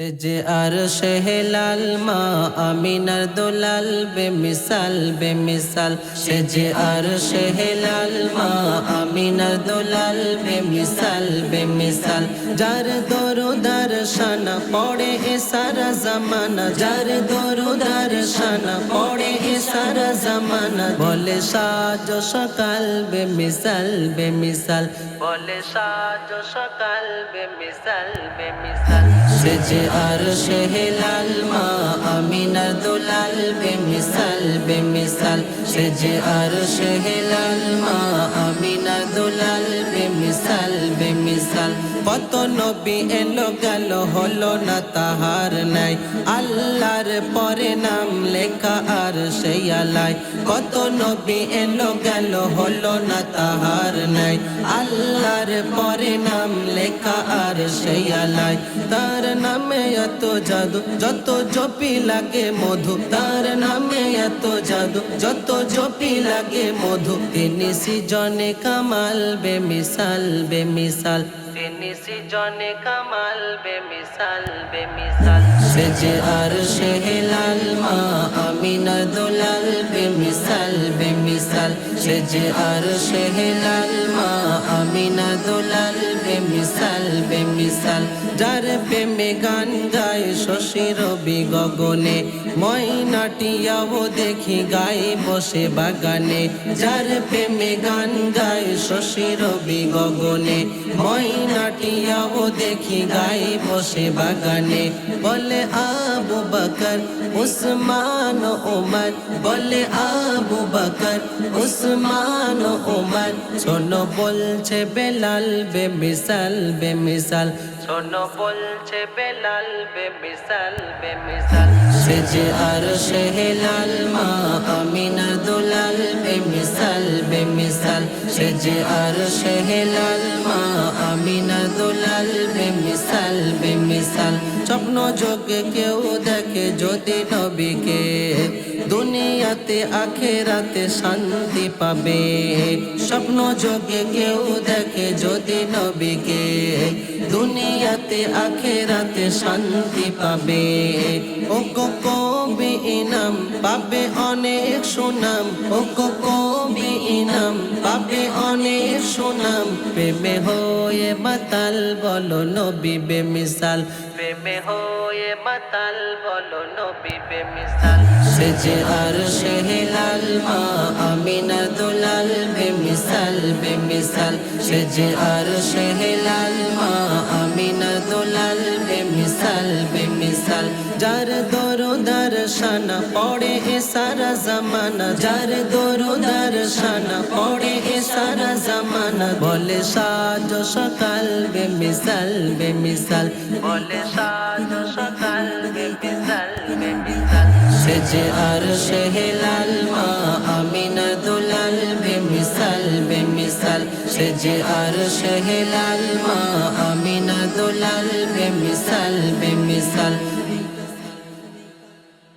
যে আর শেহলাল মা আমিনার দুলাল বেমিসাল বেমিসাল সে যে আর শেহলাল মা আমিনার দুলাল বেমিসাল বেমিসাল যার দরুদার শানা পড়ে এ সারা জামানা যার দরুদার শানা পড়ে এ সারা জামানা বলে সাজো সকাল বেমিসাল বেমিসাল বলে সাজো সকাল বেমিসাল বেমিসাল সে যে আর শেহলাল মা আমিনার দুলাল বেমিসাল বেমিসাল সে যে আর শেহলাল মা আমিনার দুলাল বেমিসাল বেমিসাল কত নবী এলো গেল হলো না তাহার নাই আল্লাহর পরে নাম লেখা আর সেই আলাই কত নবী এলো গেল হলো না তাহার নাই আল্লাহর পরে নাম লেখা আর সেই আলাই তার নামে এত জাদু যত জপি লাগে মধু তার নামে এত জাদু যত জপি লাগে মধু তিনি সৃজনে কামাল বেমিসাল বেমিসাল তিনি সৃজনে কামাল বেমিসাল বেমিসাল সে যে আর শেহলাল মা আমিনার দুলাল বেমিসাল বেমিসাল সে যে আর শেহলাল মা আমিনার দুলাল বেমিসাল বেমিসাল যার প্রেমে গান গায় শশী রবি গগনে ময়নাটিয়াও দেখি গায়ে বসে বাগানে যার প্রেমে গান গায় শশী রবি গগনে ময়নাটিয়াও দেখি গায়ে বসে বাগানে বলে আবু বকর উসমান ওমর বলে আবু বকর উসমান ওমর শোনো বলছে বেলাল বেমিসাল বেমিসাল শোনো বলছে বেলাল বেমিসাল বেমিসাল সে যে আর শেহলাল মা আমিনার দুলাল বেমিসাল বেমিসাল সে যে আর শেহলাল মা আমিনার দুলাল বেমিসাল বেমিসাল স্বপ্ন যোগে কেউ দেখে যদি নবীকে দুনিয়াতে আখেরাতে শান্তি পাবে স্বপ্ন যোগে কেউ দেখে যদি নবীকে দুনিয়াতে আখেরাতে শান্তি পাবে ও কবি ইনাম পাবে অনেক সুনাম ও কবি ইনাম পাবে অনেক সুনাম প্রেমে হয়ে মাতাল বলো নবী বেমিসাল প্রেমে হয়ে মাতাল বলো নবী বেমিসাল সে যে আর শেহলাল মা আমিনার দুলাল বেমিসাল বেমিসাল সে যে আর শেহলাল মা আমিনার দুলাল বেমিসাল বেমিসাল যার দরুদার শানা পড়ে এ সারা জামানা যার দরুদার শানা পড়ে এ সারা জামানা বলে সাজো সকাল বেমিসাল বেমিসাল বলে সাজো সকাল বেমিসাল বেমিসাল সে যে আর শেহলাল মা আমিনার দুলাল বেমিসাল বেমিসাল সে যে আর শেহলাল মা আমিনার দুলাল বেমিসাল বেমিসাল